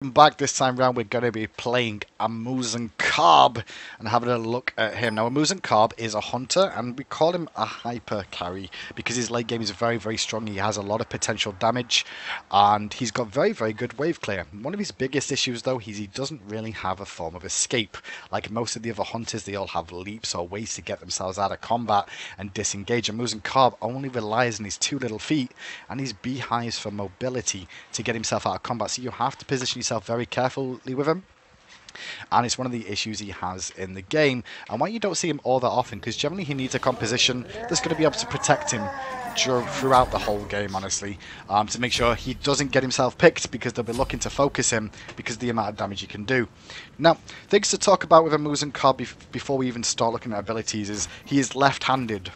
Back this time round, we're going to be playing a Muzen Cab and having a look at him. Now, a Muzen Cab is a hunter, and we call him a hyper carry because his late game is very, very strong. He has a lot of potential damage, and he's got very, very good wave clear. One of his biggest issues, though, is he doesn't really have a form of escape. Like most of the other hunters, they all have leaps or ways to get themselves out of combat and disengage. A Muzen Cab only relies on his two little feet and his beehives for mobility to get himself out of combat. So you have to position yourself very carefully with him, and it's one of the issues he has in the game, and why you don't see him all that often, because generally he needs a composition that's going to be able to protect him throughout the whole game, honestly, to make sure he doesn't get himself picked, because they'll be looking to focus him because of the amount of damage he can do. Now, things to talk about with a Muzen Cab before we even start looking at abilities is he is left-handed.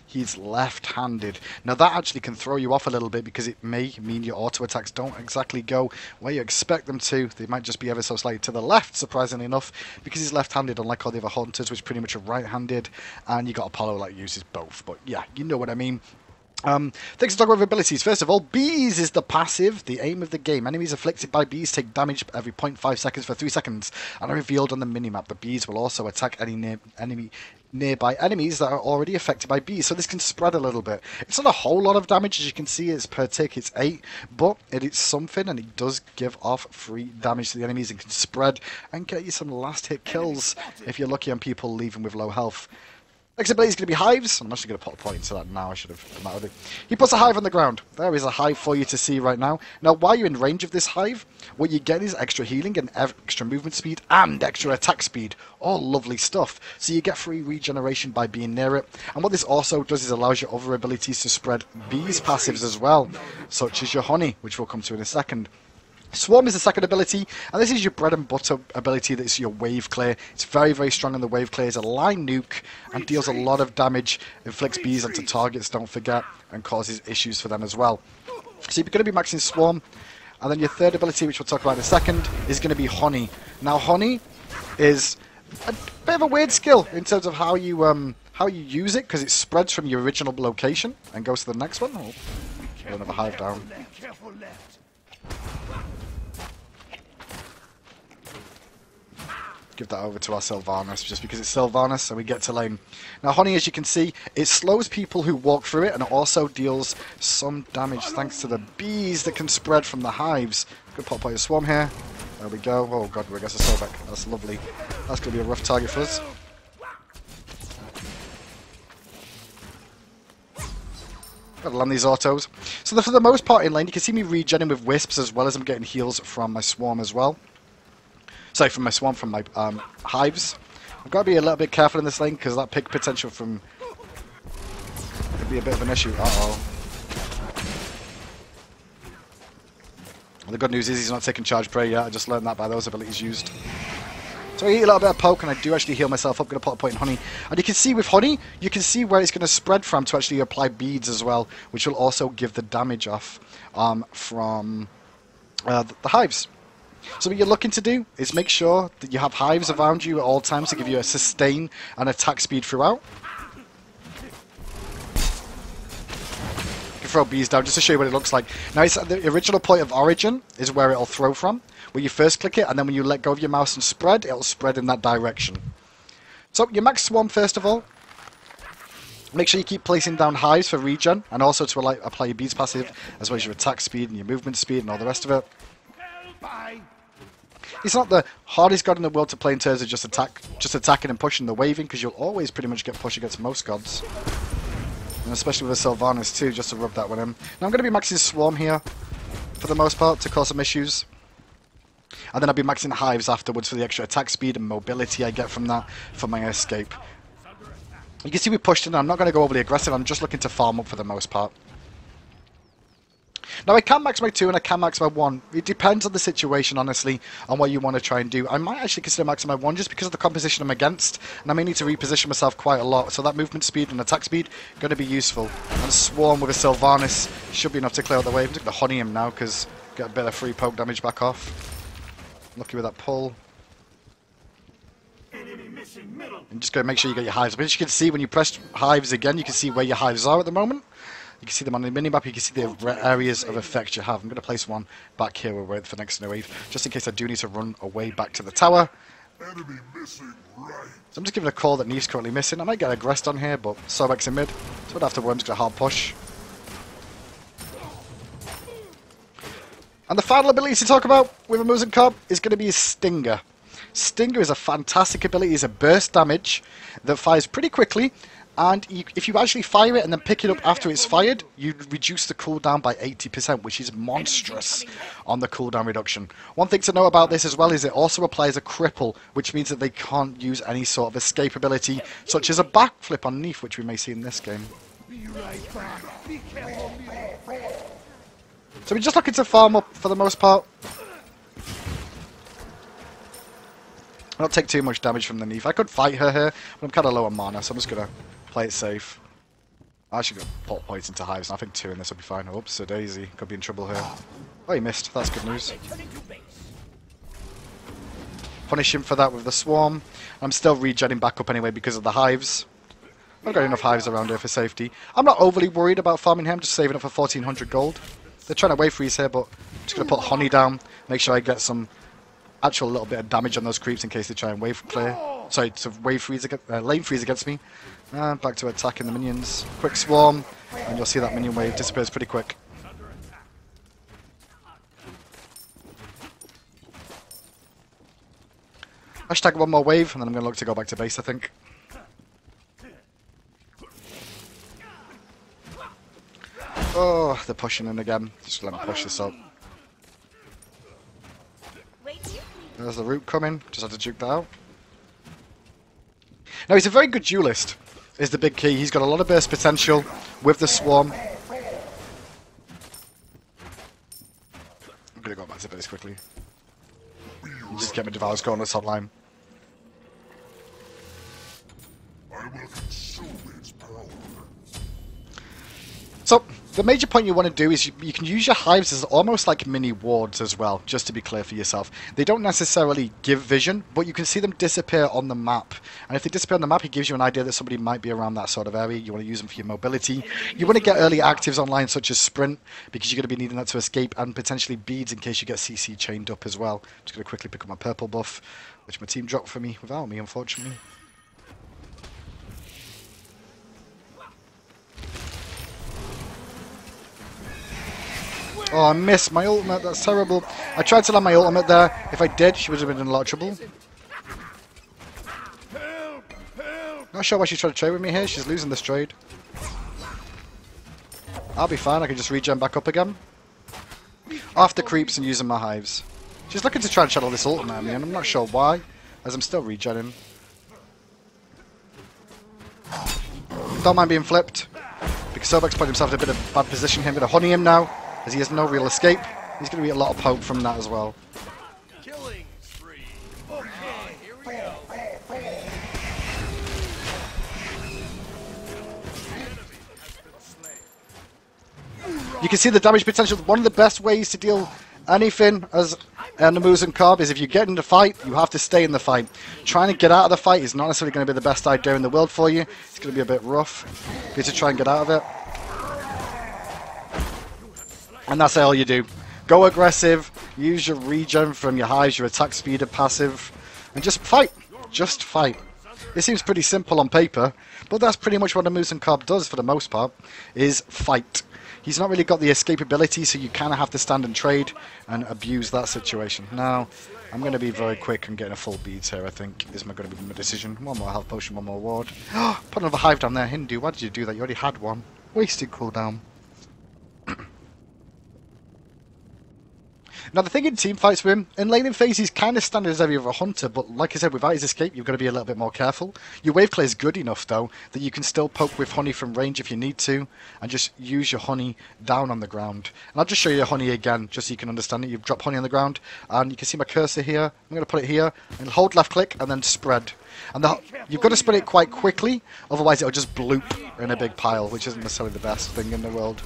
He's left-handed. Now that actually can throw you off a little bit because it may mean your auto attacks don't exactly go where you expect them to. They might just be ever so slightly to the left, surprisingly enough, because he's left-handed, unlike all the other hunters, which pretty much are right-handed, and you got Apollo that uses both. But yeah, you know what I mean. Things to talk about abilities. First of all, bees is the passive, the aim of the game. Enemies afflicted by bees take damage every 0.5 seconds for 3 seconds and are revealed on the minimap. The bees will also attack any nearby enemies that are already affected by bees, so this can spread a little bit. It's not a whole lot of damage, as you can see. It's per tick, it's 8, but it is something, and it does give off free damage to the enemies and can spread and get you some last hit kills if you're lucky on people leaving with low health. Next ability is going to be hives. I'm actually going to put a point into that now. I should have come out of it. He puts a hive on the ground. There is a hive for you to see right now. Now, while you're in range of this hive, what you get is extra healing and extra movement speed and extra attack speed. All lovely stuff. So you get free regeneration by being near it. And what this also does is allows your other abilities to spread bees passives as well, such as your honey, which we'll come to in a second. Swarm is the second ability, and this is your bread and butter ability. That's your wave clear. It's very, very strong in the wave clear. It's a line nuke and deals a lot of damage, inflicts bees onto targets, don't forget, and causes issues for them as well. So you're going to be maxing Swarm, and then your third ability, which we'll talk about in a second, is going to be Honey. Now, Honey is a bit of a weird skill in terms of how you use it, because it spreads from your original location and goes to the next one. Oh, another hive down. Give that over to our Sylvanas, just because it's Sylvanas and we get to lane. Now, Honey, as you can see, it slows people who walk through it, and it also deals some damage thanks to the bees that can spread from the hives. Good pop by your Swarm here. There we go. Oh god, we got a Sobek. That's lovely. That's going to be a rough target for us. Gotta land these autos. So for the most part in lane, you can see me regenning with Wisps, as well as I'm getting heals from my Swarm as well. Sorry, from my Swarm, from my hives. I've got to be a little bit careful in this lane, because that pick potential from could be a bit of an issue. Uh-oh. Well, the good news is he's not taking charge prey yet. I just learned that by those abilities used. So I eat a little bit of poke, and I do actually heal myself up. I'm going to put a point in Honey. And you can see with Honey, you can see where it's going to spread from to actually apply beads as well, which will also give the damage off from the hives. So what you're looking to do is make sure that you have hives around you at all times to give you a sustain and attack speed throughout. You can throw bees down just to show you what it looks like. Now, it's the original point of origin is where it'll throw from, where you first click it, and then when you let go of your mouse and spread, it'll spread in that direction. So your max Swarm first of all. Make sure you keep placing down hives for regen, and also to apply your bees passive, as well as your attack speed and your movement speed and all the rest of it. He's not the hardest god in the world to play in terms of just attacking and pushing the waving, because you'll always pretty much get pushed against most gods. And especially with the Sylvanas too, just to rub that one in. Now I'm going to be maxing Swarm here, for the most part, to cause some issues. And then I'll be maxing Hives afterwards for the extra attack speed and mobility I get from that, for my escape. You can see we pushed in, I'm not going to go overly aggressive, I'm just looking to farm up for the most part. Now, I can max my 2 and I can max my 1. It depends on the situation, honestly, on what you want to try and do. I might actually consider maxing my 1 just because of the composition I'm against, and I may need to reposition myself quite a lot. So that movement speed and attack speed going to be useful. And Swarm with a Sylvanas should be enough to clear out the way. I'm just going to Honey him now because get a bit of free poke damage back off. Lucky with that pull. And just go make sure you get your hives. But as you can see, when you press hives again, you can see where your hives are at the moment. You can see them on the minimap, you can see the areas of effect you have. I'm going to place one back here where we're for next in the wave, just in case I do need to run away back to the tower. Enemy missing right. So I'm just giving a call that Neve's currently missing. I might get aggressed on here, but Sobek's in mid, so I don't have to worry, I'm just going to hard push. And the final ability to talk about with a Muzen Cab is going to be Stinger. Stinger is a fantastic ability. It's a burst damage that fires pretty quickly, and if you actually fire it and then pick it up after it's fired, you reduce the cooldown by 80%, which is monstrous on the cooldown reduction. One thing to know about this as well is it also applies a cripple, which means that they can't use any sort of escape ability, such as a backflip on Neef, which we may see in this game. Be right back. Be careful. So we're just looking to farm up for the most part. I don't take too much damage from the Neef. I could fight her here, but I'm kind of low on mana, so I'm just going to play it safe. I should go put points into hives, and I think 2 in this will be fine. Oops, so Daisy could be in trouble here. Oh, he missed. That's good news. Punish him for that with the swarm. I'm still regenning back up anyway because of the hives. I've got enough hives around here for safety. I'm not overly worried about farming him, just saving up for 1400 gold. They're trying to wave freeze here, but I'm just going to put honey down, make sure I get some actual little bit of damage on those creeps in case they try and wave clear. Sorry, to wave freeze, lane freeze against me. Back to attacking the minions. Quick swarm, and you'll see that minion wave disappears pretty quick. Hashtag one more wave, and then I'm going to look to go back to base, I think. Oh, they're pushing in again. Just let me push this up. There's the root coming. Just have to juke that out. Now, he's a very good duelist, is the big key. He's got a lot of burst potential with the swarm. I'm going to go back to base quickly. Just get my Devour's Corners online. I will consume its power. So, the major point you want to do is you can use your hives as almost like mini wards as well, just to be clear for yourself. They don't necessarily give vision, but you can see them disappear on the map. And if they disappear on the map, it gives you an idea that somebody might be around that sort of area. You want to use them for your mobility. You want to get early actives online, such as sprint, because you're going to be needing that to escape, and potentially beads in case you get CC chained up as well. I'm just going to quickly pick up my purple buff, which my team dropped for me without me, unfortunately. Oh, I missed my ultimate. That's terrible. I tried to land my ultimate there. If I did, she would have been in a lot of trouble. Not sure why she's trying to trade with me here. She's losing this trade. I'll be fine. I can just regen back up again. After creeps and using my hives. She's looking to try and channel this ultimate at me, and I'm not sure why, as I'm still regenning. Don't mind being flipped, because Sobek's put himself in a bit of bad position here. I'm going to honey him now, as he has no real escape. He's going to be a lot of poke from that as well. Killing spree. Okay, here we go. You can see the damage potential. One of the best ways to deal anything as a Muzen Cab is if you get in the fight, you have to stay in the fight. Trying to get out of the fight is not necessarily going to be the best idea in the world for you. It's going to be a bit rough for you to try and get out of it. And that's all you do. Go aggressive, use your regen from your hives, your attack speed and passive, and just fight. Just fight. It seems pretty simple on paper, but that's pretty much what a Muzen Cab does for the most part, is fight. He's not really got the escape ability, so you kind of have to stand and trade and abuse that situation. Now, I'm going to be very quick and getting a full beads here, I think, is going to be my decision. One more health potion, one more ward. Put another hive down there. Hindu, why did you do that? You already had one. Wasted cooldown. Now, the thing in team fights with him, in laning phase, he's kind of standard as every other hunter, but like I said, without his escape, you've got to be a little bit more careful. Your wave clear is good enough, though, that you can still poke with honey from range if you need to, and just use your honey down on the ground. And I'll just show you your honey again, just so you can understand it. You drop honey on the ground, and you can see my cursor here. I'm going to put it here, and hold left click, and then spread. And you've got to spread it quite quickly, otherwise it'll just bloop in a big pile, which isn't necessarily the best thing in the world.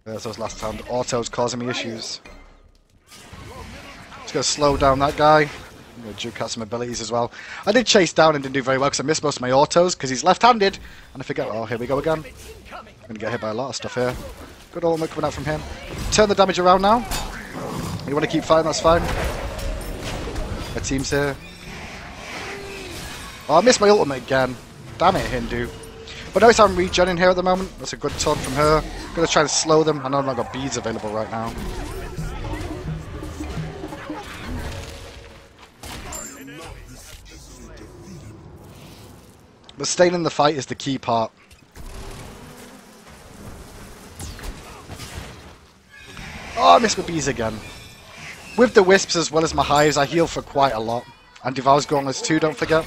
There's those last time. Auto's causing me issues. Just going to slow down that guy. I'm going to juke out some abilities as well. I did chase down and didn't do very well because I missed most of my autos because he's left-handed. And I forget, oh, here we go again. I'm going to get hit by a lot of stuff here. Good ultimate coming out from him. Turn the damage around now. You want to keep fighting, that's fine. My team's here. Oh, I missed my ultimate again. Damn it, Hindu. But notice I'm regenning here at the moment. That's a good taunt from her. I'm going to try to slow them. I know I've not got beads available right now. But staying in the fight is the key part. Oh, I missed my bees again. With the wisps as well as my hives, I heal for quite a lot. And Devour's Gauntlets too, don't forget.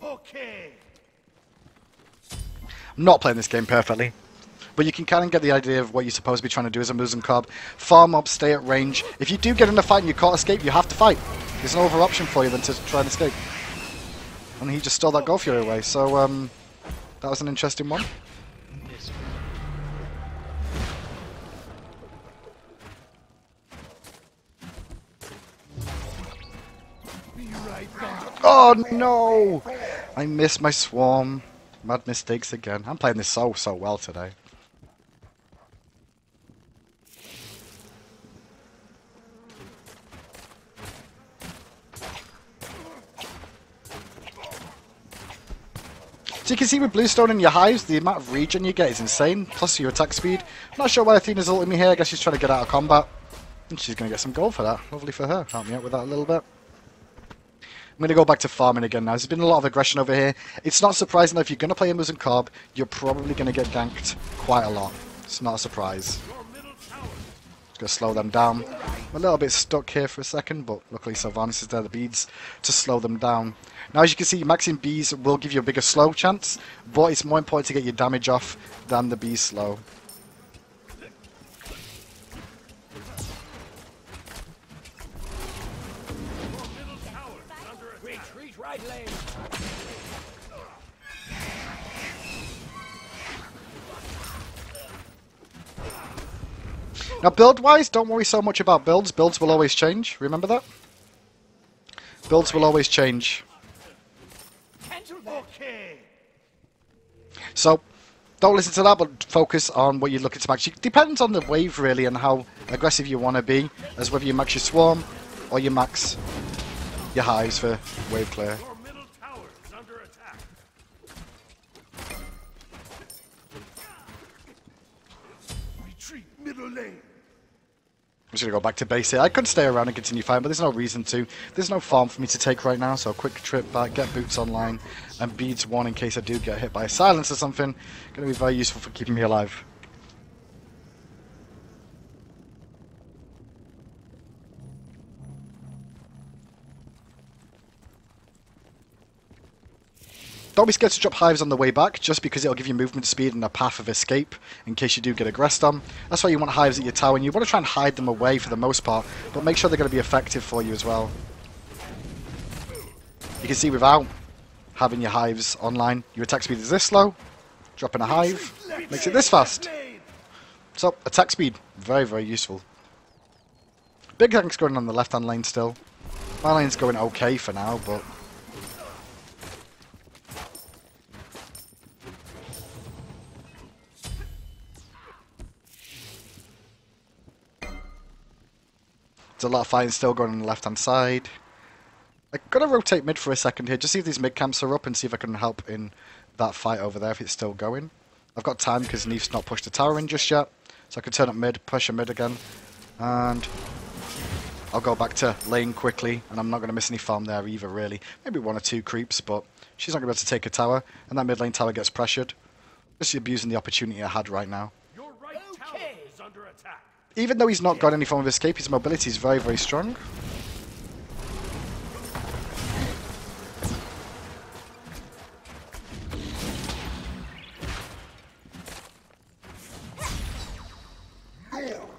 Okay. I'm not playing this game perfectly. But you can kind of get the idea of what you're supposed to be trying to do as a Muzen Cab. Farm up, stay at range. If you do get in a fight and you can't escape, you have to fight. There's no other option for you than to try and escape. And he just stole that Gold Fury away, so that was an interesting one. Oh no! I missed my swarm. Mad mistakes again. I'm playing this so well today. So you can see with Bluestone in your hives, the amount of regen you get is insane, plus your attack speed. I'm not sure why Athena's ulting me here, I guess she's trying to get out of combat. And she's going to get some gold for that. Lovely for her. Help me out with that a little bit. I'm going to go back to farming again now. There's been a lot of aggression over here. It's not surprising that if you're going to play a Muzen Cab, you're probably going to get ganked quite a lot. It's not a surprise. Just going to slow them down. I'm a little bit stuck here for a second, but luckily Sylvanas is there, the beads, to slow them down. Now as you can see, maxing bees will give you a bigger slow chance, but it's more important to get your damage off than the bees slow. Now build-wise, don't worry so much about builds. Builds will always change. Remember that? Builds will always change. So, don't listen to that, but focus on what you're looking to max. It depends on the wave, really, and how aggressive you want to be, as whether you max your swarm, or you max your hives for wave clear. Your middle tower is under attack. Retreat middle lane. I'm just going to go back to base here. I could stay around and continue fighting, but there's no reason to. There's no farm for me to take right now, so quick trip back, get boots online, and beads one in case I do get hit by a silence or something. Going to be very useful for keeping me alive. Don't be scared to drop hives on the way back, just because it'll give you movement speed and a path of escape in case you do get aggressed on. That's why you want hives at your tower, and you want to try and hide them away for the most part, but make sure they're going to be effective for you as well. You can see without having your hives online, your attack speed is this slow. Dropping a hive makes it this fast. So, attack speed, very useful. Big tank's going on the left-hand lane still. My lane's going okay for now, but... There's a lot of fighting still going on the left-hand side. I'm going to rotate mid for a second here, just see if these mid camps are up and see if I can help in that fight over there if it's still going. I've got time because Neef's not pushed the tower in just yet, so I can turn up mid, push a mid again, and I'll go back to lane quickly, and I'm not going to miss any farm there either, really. Maybe one or two creeps, but she's not going to be able to take a tower, and that mid lane tower gets pressured. Just abusing the opportunity I had right now. Your right tower is under attack. Even though he's not got any form of escape, his mobility is very strong.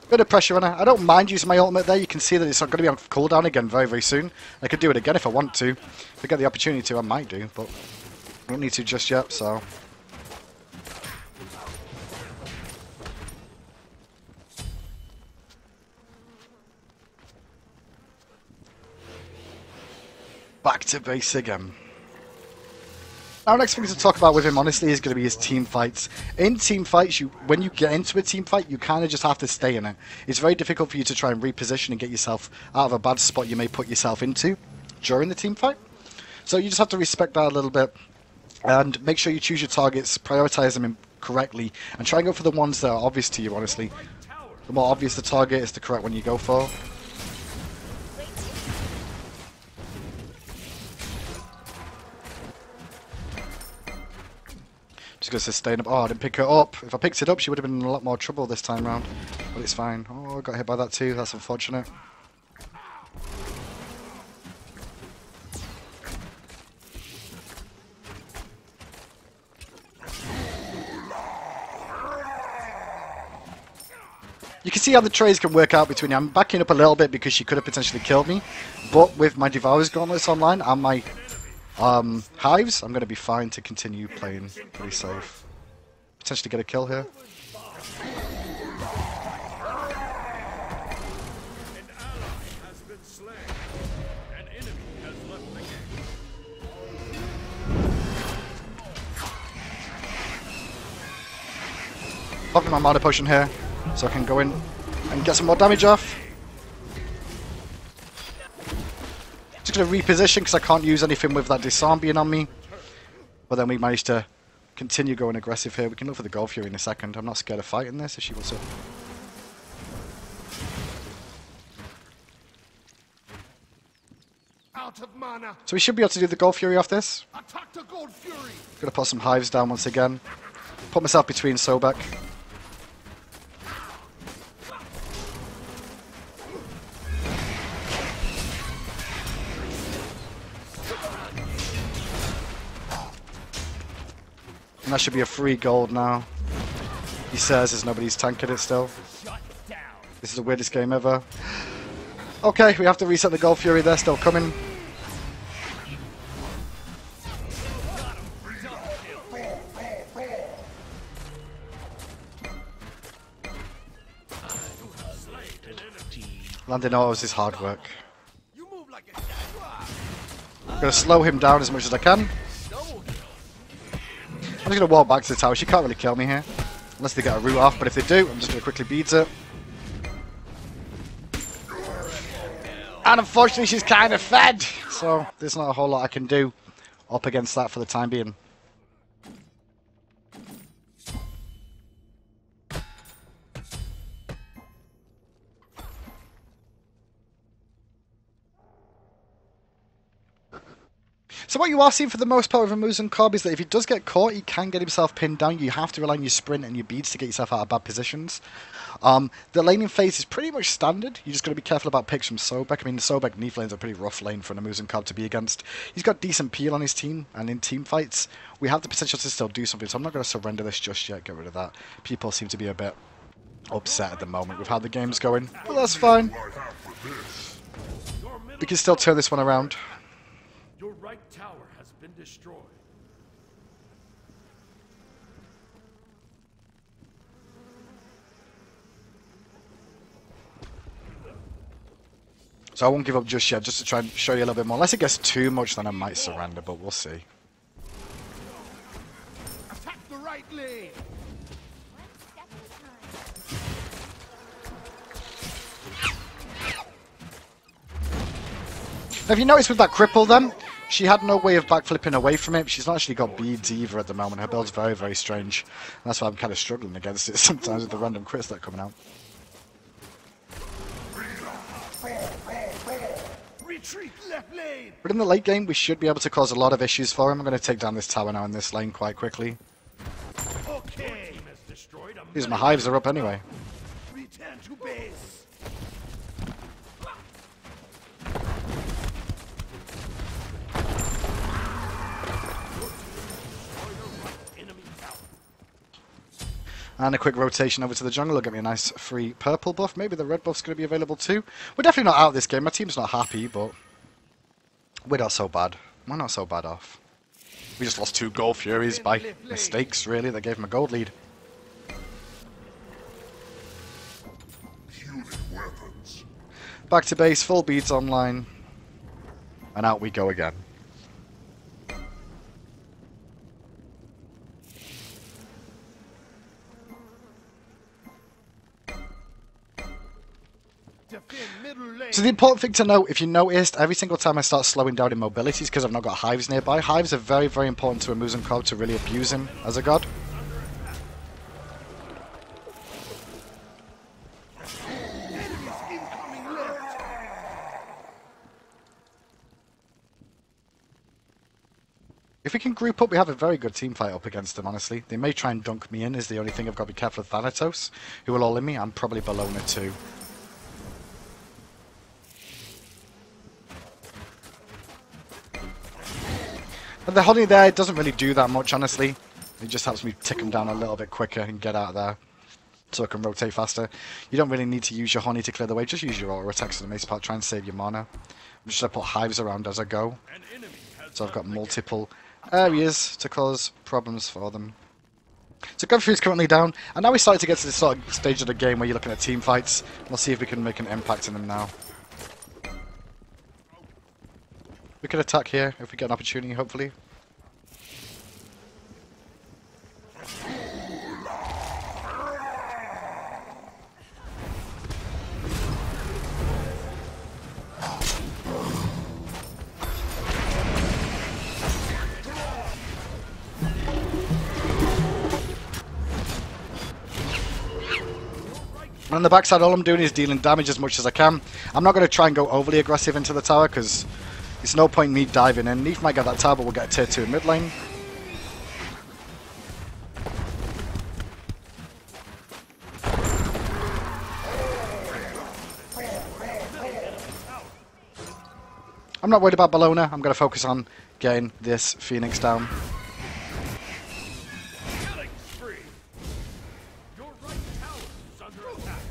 Bit of pressure on her. I don't mind using my ultimate there. You can see that it's not going to be on cooldown again very soon. I could do it again if I want to. If I get the opportunity to, I might do, but I don't need to just yet, so... back to base again. Our next thing to talk about with him, honestly, is going to be his team fights. In team fights, when you get into a team fight, you kind of just have to stay in it. It's very difficult for you to try and reposition and get yourself out of a bad spot you may put yourself into during the team fight. So you just have to respect that a little bit and make sure you choose your targets, prioritize them correctly, and try and go for the ones that are obvious to you, honestly. The more obvious the target is the correct one you go for. Just going to sustain up. Oh, I didn't pick her up. If I picked it up, she would have been in a lot more trouble this time round. But it's fine. Oh, I got hit by that too. That's unfortunate. You can see how the trades can work out between you. I'm backing up a little bit because she could have potentially killed me. But with my Devourer's Gauntlets online and my hives, I'm going to be fine to continue playing pretty safe. Potentially get a kill here. Popping my mana potion here so I can go in and get some more damage off. Just going to reposition because I can't use anything with that disarm being on me. But then we managed to continue going aggressive here. We can look for the Gold Fury in a second. I'm not scared of fighting this if she wants it. Out of mana. So we should be able to do the Gold Fury off this. Attack the Gold Fury. Gonna put some hives down once again. Put myself between Sobek. And that should be a free gold now. He says as nobody's tanking it still. This is the weirdest game ever. Okay, we have to reset the Gold Fury. They're still coming. Landing autos is hard work. I'm going to slow him down as much as I can. I'm just going to walk back to the tower. She can't really kill me here. Unless they get a root off, but if they do, I'm just going to quickly beat it. And unfortunately, she's kind of fed. So there's not a whole lot I can do up against that for the time being. So what you are seeing for the most part with a Muzen Cab is that if he does get caught, he can get himself pinned down. You have to rely on your sprint and your beads to get yourself out of bad positions. The laning phase is pretty much standard. You just got to be careful about picks from Sobek. I mean, the Sobek Neath lane's a pretty rough lane for a Muzen Cab to be against. He's got decent peel on his team, and in team fights, we have the potential to still do something. So I'm not going to surrender this just yet. Get rid of that. People seem to be a bit upset at the moment with how the game's going, but that's fine. We can still turn this one around. Your right tower has been destroyed. So I won't give up just yet, just to try and show you a little bit more. Unless it gets too much, then I might surrender, but we'll see. Attack the right lane. Now, if you notice with that cripple then, she had no way of backflipping away from it. She's not actually got beads either at the moment. Her build's very, very strange. And that's why I'm kind of struggling against it sometimes with the random crits that are coming out. Retreat left lane. But in the late game, we should be able to cause a lot of issues for him. I'm going to take down this tower now in this lane quite quickly. Okay. These my hives are up anyway. Return to base. And a quick rotation over to the jungle will get me a nice free purple buff. Maybe the red buff's going to be available too. We're definitely not out of this game. My team's not happy, but we're not so bad. We're not so bad off. We just lost 2 Gold Furies by mistakes, really. That gave him a gold lead. Back to base, full beads online. And out we go again. Defend middle lane. So the important thing to note, if you noticed, every single time I start slowing down in mobility is because I've not got hives nearby. Hives are very, very important to a Muzen Cab to really abuse him as a god. Enemies incoming left. If we can group up, we have a very good team fight up against them, honestly. They may try and dunk me in, is the only thing I've got to be careful of Thanatos, who will all in me. I'm probably Bologna too. But the honey there doesn't really do that much, honestly. It just helps me tick them down a little bit quicker and get out of there, so I can rotate faster. You don't really need to use your honey to clear the way, just use your auto attacks for the most part, try and save your mana. I'm just going to put hives around as I go, An enemy has so I've got done multiple areas to cause problems for them. So Godfrey is currently down, and now we started to get to this sort of stage of the game where you're looking at team fights. We'll see if we can make an impact in them now. We could attack here if we get an opportunity, hopefully. On the backside, all I'm doing is dealing damage as much as I can. I'm not going to try and go overly aggressive into the tower because it's no point in me diving in. Neef might get that tower, but we'll get a tier 2 in mid lane. I'm not worried about Bologna. I'm going to focus on getting this Phoenix down. killing spree. Your right tower is under attack.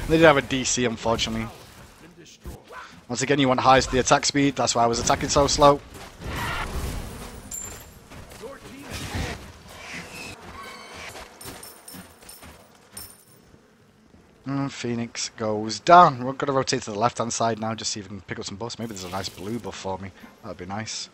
They did have a DC, unfortunately. Been destroyed. Once again, you want highest the attack speed. That's why I was attacking so slow. Your team Phoenix goes down. We're going to rotate to the left-hand side now, just see if we can pick up some buffs. Maybe there's a nice blue buff for me. That would be nice.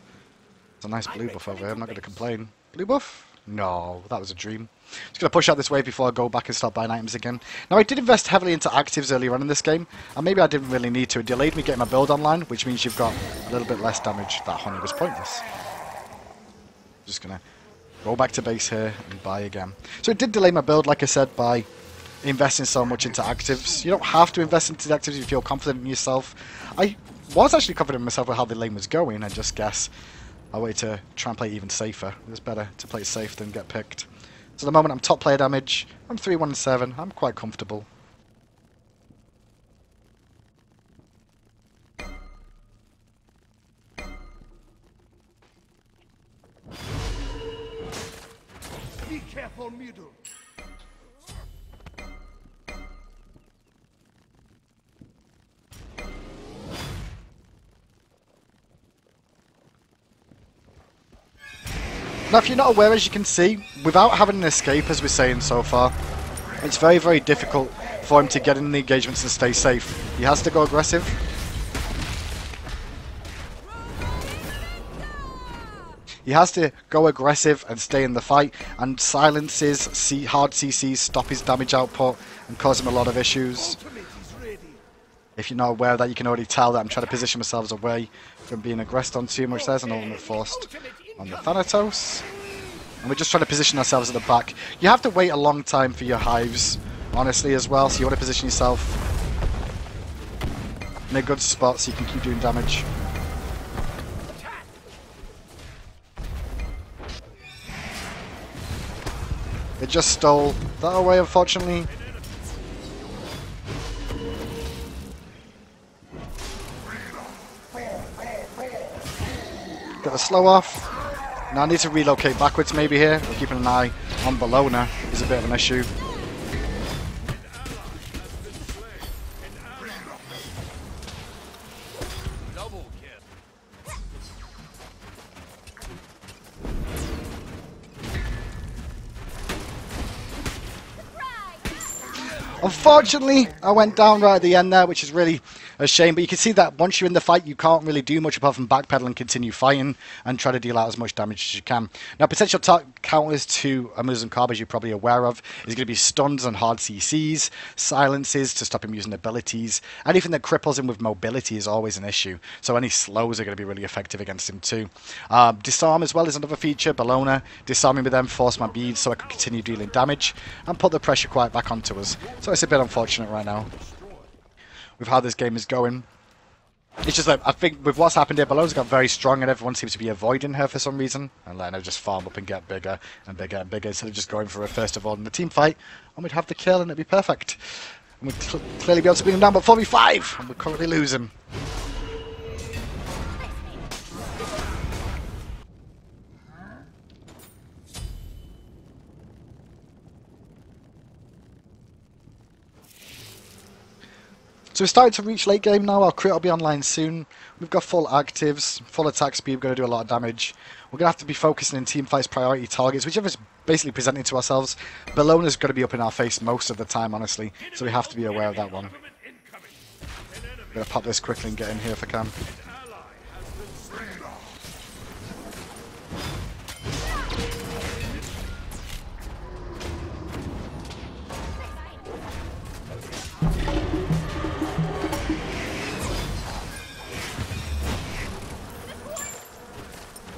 There's a nice blue buff over here. I'm not going to complain. Blue buff? No, that was a dream. Just going to push out this wave before I go back and start buying items again. Now, I did invest heavily into actives earlier on in this game, and maybe I didn't really need to. It delayed me getting my build online, which means you've got a little bit less damage. That honey was pointless. Just going to go back to base here and buy again. So it did delay my build, like I said, by investing so much into actives. You don't have to invest into the actives if you feel confident in yourself. I was actually confident in myself with how the lane was going. I just guess I waited to try and play it even safer. It was better to play it safe than get picked. So at the moment I'm top player damage. I'm 3-1-7. I'm quite comfortable. be careful middle. Now, if you're not aware, as you can see, without having an escape, as we're saying so far, it's very, very difficult for him to get in the engagements and stay safe. He has to go aggressive. He has to go aggressive and stay in the fight, and silences, hard CCs stop his damage output and cause him a lot of issues. Ultimate is ready. If you're not aware of that, you can already tell that I'm trying to position myself away from being aggressed on too much. There's an ultimate forced on the Thanatos. And we're just trying to position ourselves at the back. You have to wait a long time for your hives, honestly, as well. So you want to position yourself in a good spot so you can keep doing damage. They just stole that away, unfortunately. Get the slow off. Now I need to relocate backwards maybe here. We're keeping an eye on Bologna. Is a bit of an issue. Double kill. Unfortunately, I went down right at the end there, which is really a shame. But you can see that once you're in the fight, you can't really do much apart from backpedal and continue fighting and try to deal out as much damage as you can. Now, potential counters to a Muzen Cab, as you're probably aware of, is going to be stuns and hard CCs, silences to stop him using abilities. Anything that cripples him with mobility is always an issue. So any slows are going to be really effective against him too. Disarm as well is another feature. Bologna, disarming with them, force my beads so I can continue dealing damage and put the pressure quite back onto us. So it's a bit unfortunate right now with how this game is going. It's just that I think with what's happened here, Bologna's got very strong and everyone seems to be avoiding her for some reason and letting her just farm up and get bigger and bigger and bigger instead of just going for her first of all in the team fight, and we'd have the kill and it'd be perfect. And we'd clearly be able to bring him down, but 4v5 and we're currently losing. So we're starting to reach late game now. Our crit will be online soon. We've got full actives, full attack speed. We're going to do a lot of damage. We're going to have to be focusing in team fights priority targets, whichever's basically presenting to ourselves. Bologna's going to be up in our face most of the time, honestly. So we have to be aware of that one. I'm going to pop this quickly and get in here if I can.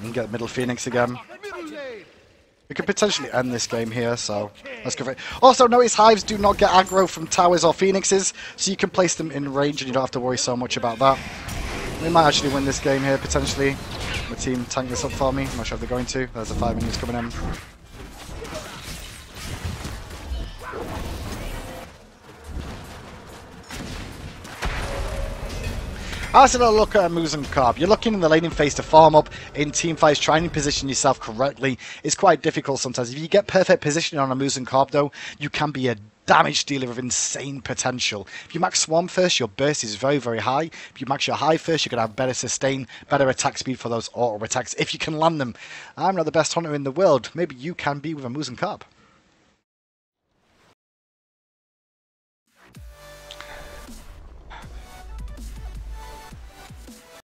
And get middle Phoenix again. We could potentially end this game here, so let's go for it. Also, notice hives do not get aggro from towers or phoenixes, so you can place them in range and you don't have to worry so much about that. We might actually win this game here, potentially. The team tank this up for me. I'm not sure if they're going to. There's the 5 minions coming in. As a look at a Muzen Cab, you're looking in the laning phase to farm up in team fights, trying to position yourself correctly. It's quite difficult sometimes. If you get perfect positioning on a Muzen Cab though, you can be a damage dealer of insane potential. If you max Swarm first, your burst is very, very high. If you max your high first, you're going to have better sustain, better attack speed for those auto attacks, if you can land them. I'm not the best hunter in the world. Maybe you can be with a Muzen Cab.